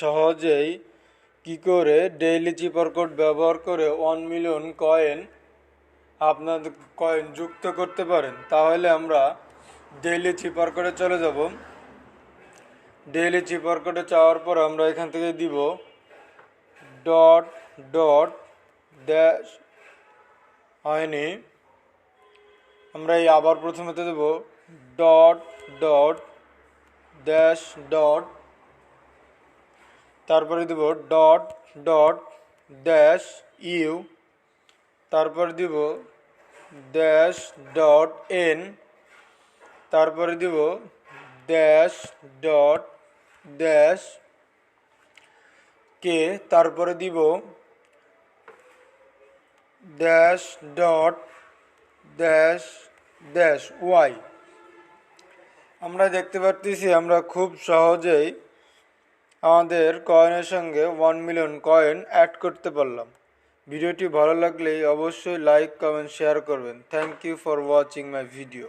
সহজেই কি করে ডেইলি চিপার কোড ব্যবহার করে 1 মিলিয়ন কয়েন আপনাদের কয়েন যুক্ত করতে পারেন। তাহলে আমরা ডেইলি চিপার কোডে চলে যাব। ডেইলি চিপার কোডে চাওয়ার পর আমরা এখান থেকে দিব ডট ডট ড্যাশ হয়নি, আমরা এই আবার প্রথমেতে দেব ডট ডট ড্যাশ ডট, তারপরে দেব ডট ডট ড্যাশ ইউ, তারপরে দিব ড্যাশ ডট এন, তারপরে দিব ড্যাশ ডট ড্যাশ কে, তারপরে দিব dash dot dash dash Y. আমরা দেখতে পাচ্ছি আমরা খুব সহজেই আমাদের কয়েনের সঙ্গে 1 মিলিয়ন কয়েন অ্যাড করতে পারলাম। ভিডিওটি ভালো লাগলে অবশ্যই লাইক, কমেন্ট, শেয়ার করবেন। Thank you for watching my video.